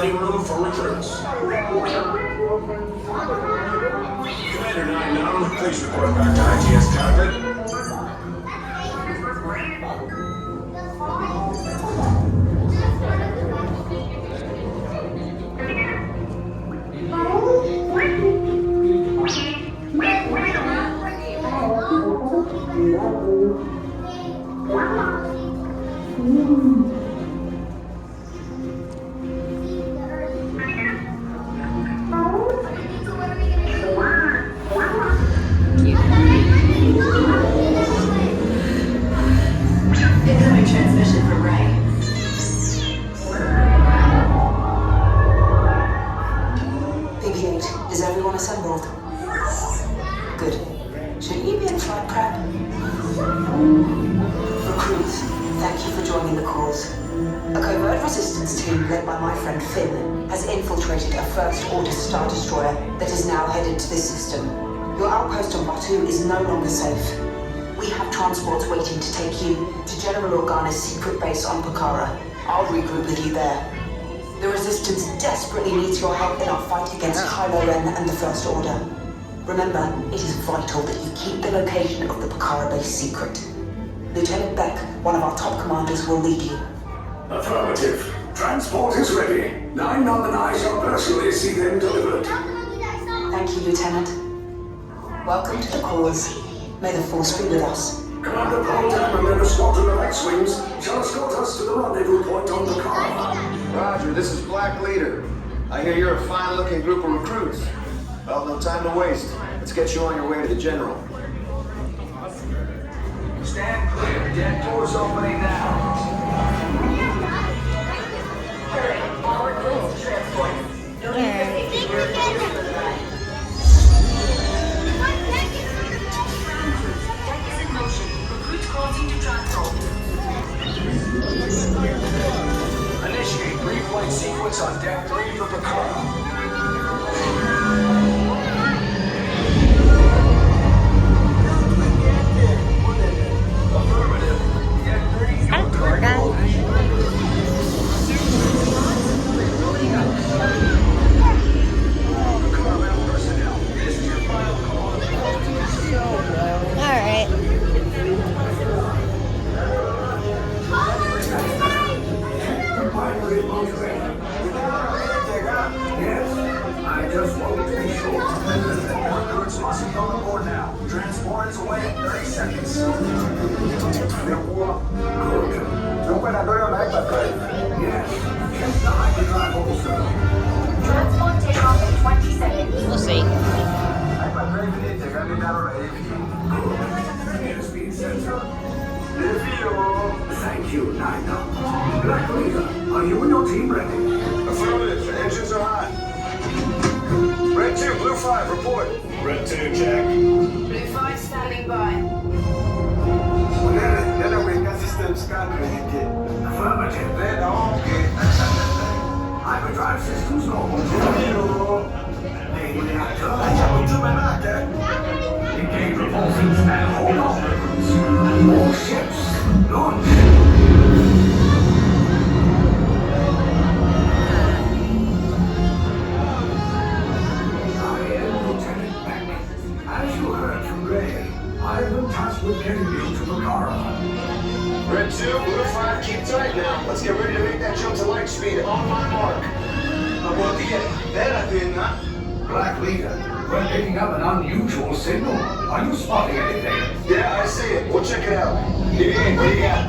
ready room for recruits. Commander 9-9, please report back to ITS cockpit. Incoming transmission from Ray. BB-8, is everyone assembled? Good. Shouldn't you be in flight prep? Recruits, thank you for joining the cause. A covert resistance team led by my friend Finn has infiltrated a First-Order Star Destroyer that is now headed to this system. Your outpost on Batu is no longer safe. We have transports waiting to take you to General Organa's secret base on Pokhara. I'll regroup with you there. The Resistance desperately needs your help in our fight against Kylo Ren and the First Order. Remember, it is vital that you keep the location of the Pokhara base secret. Lieutenant Beck, one of our top commanders, will lead you. Affirmative. Transport is ready. 9-9 and I shall personally see them delivered. Thank you, Lieutenant. Welcome to the cause. May the Force be with us. Commander Poltam and then a squadron of X-Wings shall escort us to the rendezvous point on Pokhara. Roger, this is Black Leader. I hear you're a fine-looking group of recruits. Well, no time to waste. Let's get you on your way to the General. Stand clear. Deck doors opening now. Hurry, all recruits to transport. No need for safety gear for the ride. Deck is in motion. Recruits crossing to transport. Initiate pre-flight sequence on Deck 3 for Pokhara. Affirmative. Deck 3, your control. Pokhara personnel, this is your final call. Alright. Yes, I just wanted to be sure. Recruits must be on board now. Transport is away in 30 seconds. Yes, check the hyperdrive also. Transport takeoff in 20 seconds. We'll see. Airspeed sensor. Thank you, Nina. Black Leader, are you and your team ready? Affirmative. Engines are hot. Red 2, Blue 5, report. Red 2, Jack. Blue 5 standing by. Affirmative. Hyperdrive systems normal. Main reactor. Engage repulsors and hold on. All ships, launch. I am Lieutenant Beck. As you heard from Ray, I've been tasked with getting you to Pokhara. Red 2, Blue 5, keep tight now. Let's get ready to make that jump to light speed on my mark. Black Leader, we're picking up an unusual signal. Are you spotting anything? Yeah, I see it. We'll check it out. BB-8, what do you got?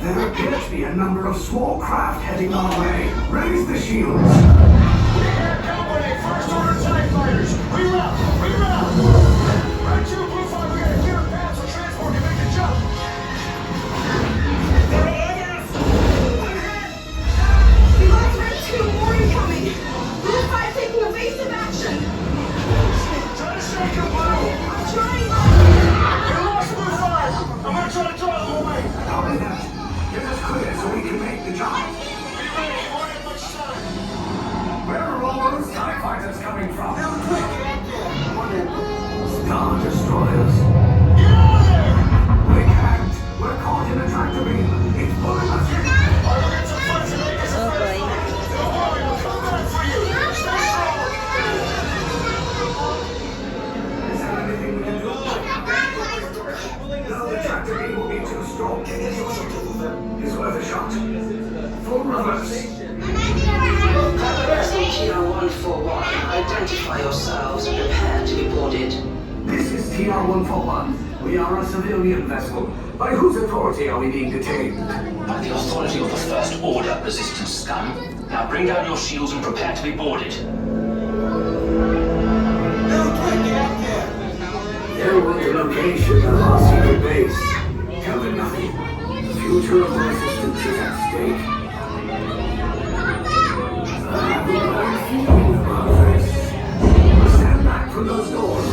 There appears to be a number of small craft heading our way. Raise the shields. We have company, First Order TIE Fighters. Reroute! Red 2, Blue 5, we got a clear path so transport can make the jump. There it is! We lost Red 2, more incoming! Blue 5 taking evasive action! Try to shake him, Blue! Trying! We lost Blue 5! I'm gonna try to draw them away! Copy that. Get us clear so we can make the jump. Be ready, we won't have much time. Where are all those TIE fighters coming from? Star Destroyer Identify yourselves and prepare to be boarded. This is TR-141. We are a civilian vessel. By whose authority are we being detained? By the authority of the First Order, Resistance scum. Now bring down your shields and prepare to be boarded. There was the location of our secret base. Tell them nothing. The future of the Resistance is at stake. I have a bad feeling about this. Stand back from those doors.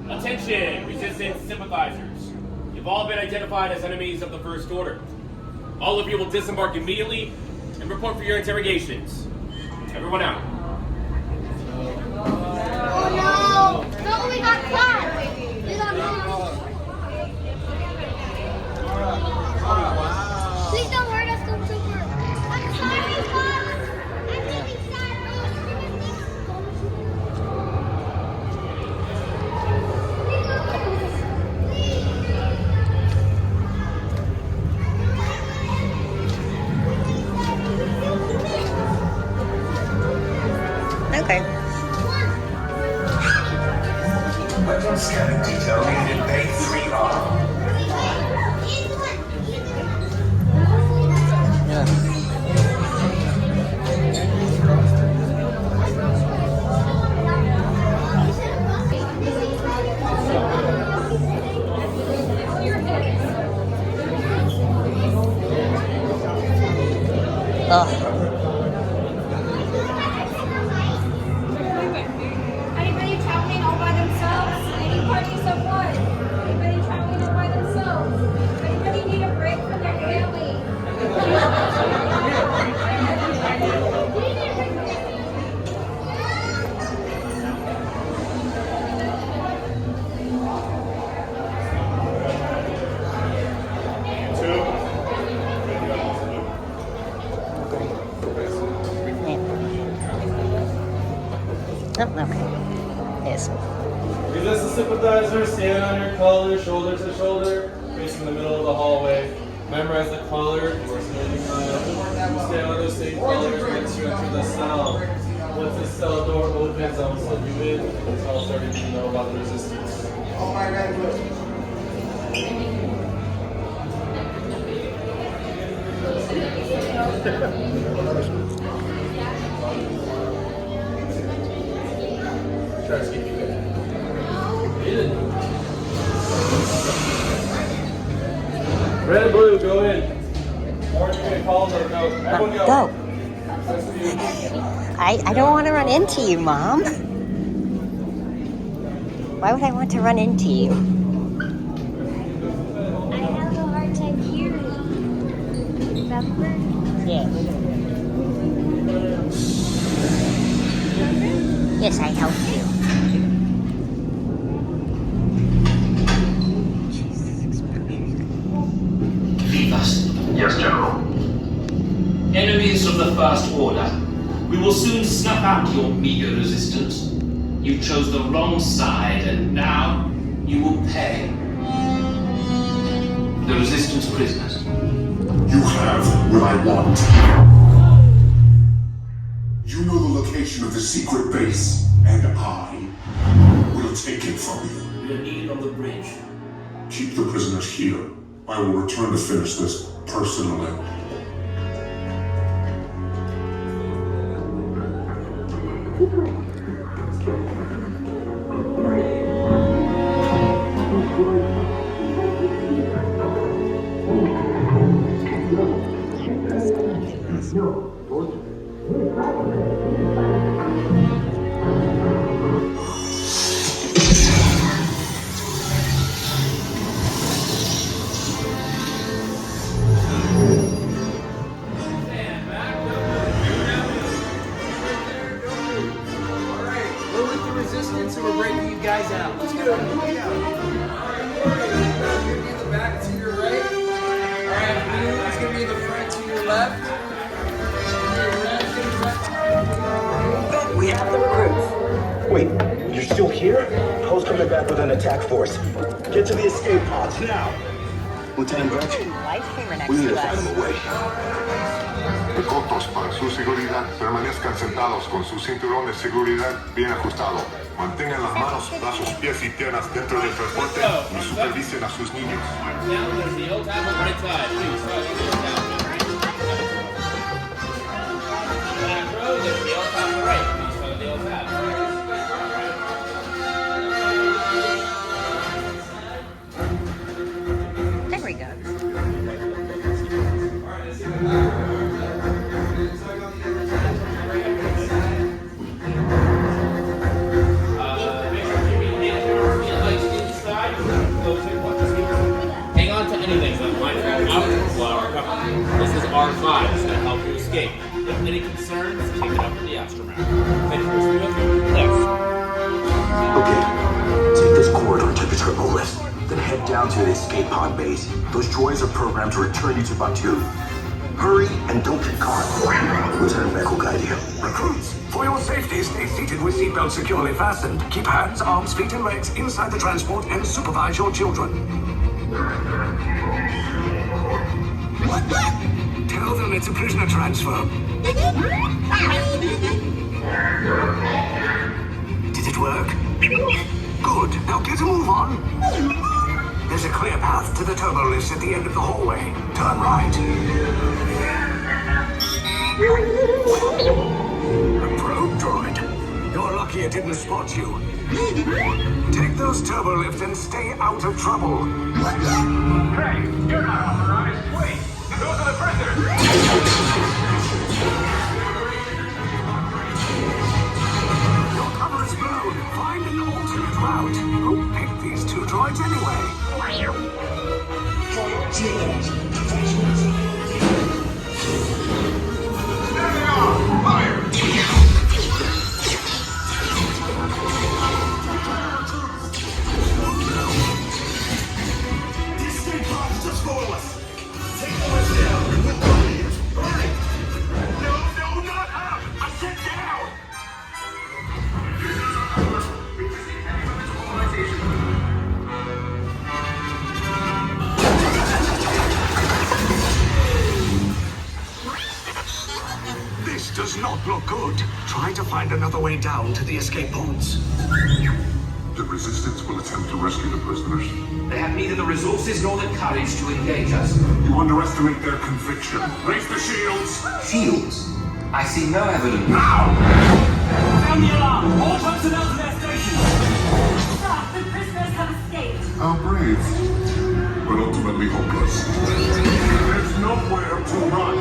Attention, Resistance sympathizers. You've all been identified as enemies of the First Order. All of you will disembark immediately and report for your interrogations. Everyone out. Oh no! No, we got caught! We got caught! Please don't hurt us, Stormtrooper! I'm sorry, boss! I'm really sad! Okay. Weapon scanning detail needed in Bay 3R. Anybody traveling all by themselves? Any parties of what? Anybody traveling all by themselves? Anybody need a break from their family? Oh, okay. Yes. Resistance sympathizers, stand on your color, shoulder to shoulder, facing the middle of the hallway. Memorize the color you are standing on. Stay on those same colors once you enter the cell. Once the cell door opens, I will slip you in and tell us everything you know about the resistance. Oh my God, look. Try to keep you good. Red and blue, go in. Orange, you can call them, go. Everyone go. Go. I don't want to run into you, Mom. Why would I want to run into you? I have a hard time hearing. Remember? Yeah. Yes, I helped you. Leave us. Yes, General. Enemies of the First Order. We will soon snuff out your meager resistance. You chose the wrong side, and now you will pay. The Resistance prisoners. You have what I want. You know the location of the secret base, and I will take it from you. We are needed on the bridge. Keep the prisoners here. I will return to finish this personally. We have the recruits. Wait, you're still here? Poe's coming back with an attack force. Get to the escape pods now. Lieutenant Birch, ice creamer next We need to to find us. them a way. Pilotos, para su seguridad, permanezcan sentados con su cinturón de seguridad bien ajustado. Mantengan las manos, brazos, pies y piernas dentro del transporte y supervisen a sus niños. Down, there's the old tap on the right side. Please, the old tap. Back row, there's the old tap on the right. Please follow the old tap. There we go. Hang on to anything that might drive out while we're coming. This is R5. It's going to help you escape. If any concerns, take it up with the astronaut. Thank you. Yes. Okay. Take this corridor to the turbo lift. Then head down to the escape pod base. Those droids are programmed to return you to Batu. Hurry and don't get caught. Lieutenant Beck will guide you. Recruits, for your safety, stay seated with seatbelts securely fastened. Keep hands, arms, feet, and legs inside the transport and supervise your children. Tell them it's a prisoner transfer. Did it work? Good. Now get a move on. There's a clear path to the turbo lifts at the end of the hallway. Turn right. A probe droid. You're lucky it didn't spot you. Take those turbo lifts and stay out of trouble. Hey, you're not authorized. Wait, those are the prisoners. Your cover is blown. Find an alternate route. Who picked these two droids anyway? There they are. Fire. This does not look good. Try to find another way down to the escape pods. The Resistance will attempt to rescue the prisoners. They have neither the resources nor the courage to engage us. You underestimate their conviction. Raise the shields! Shields? I see no evidence. Now! Sound the alarm. All personnel to their stations. Stop! The prisoners have escaped. How brave, but ultimately hopeless. There's nowhere to run.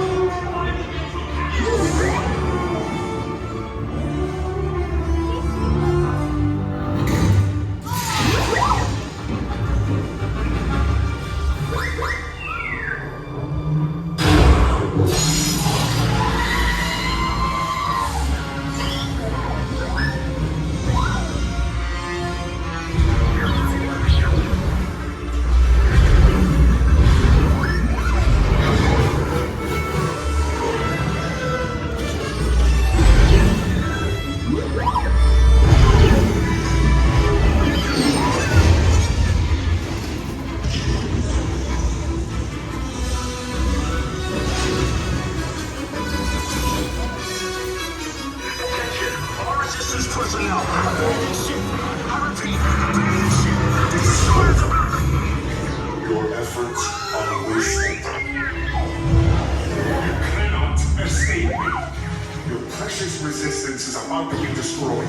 Your efforts are wasted. You cannot escape me. Your precious resistance is about to be destroyed.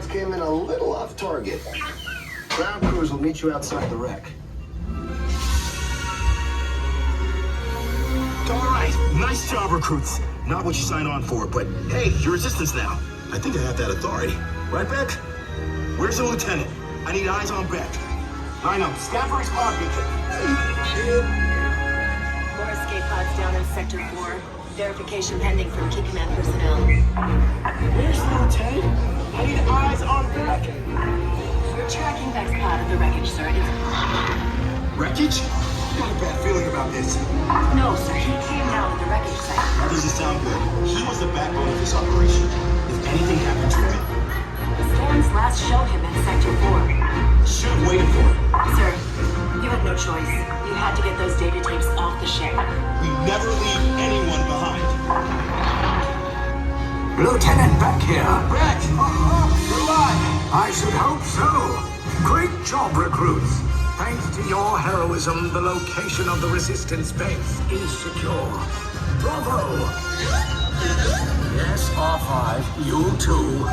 Came in a little off target. Ground crews will meet you outside the wreck. All right, nice job, recruits. Not what you signed on for, but hey, you're resistance now. I think I have that authority. Right, Beck? Where's the lieutenant? I need eyes on Beck. Line up, scan for his pod beacon. More escape pods down in Sector 4. Verification pending from key command personnel. Where's the lieutenant? I need eyes on Beck. We're tracking Beck's pod at the wreckage, sir. Wreckage? I got a bad feeling about this. No, sir. He came down at the wreckage site. That doesn't sound good. He was the backbone of this operation. If anything happened to him... The scans last showed him in Sector 4. Should have waited for it. Sir, you had no choice. You had to get those data tapes off the ship. We never leave anyone behind. Lieutenant Beck here. Beck! Relive! I should hope so. Great job, recruits. Thanks to your heroism, the location of the resistance base is secure. Bravo! Yes, R5, you too.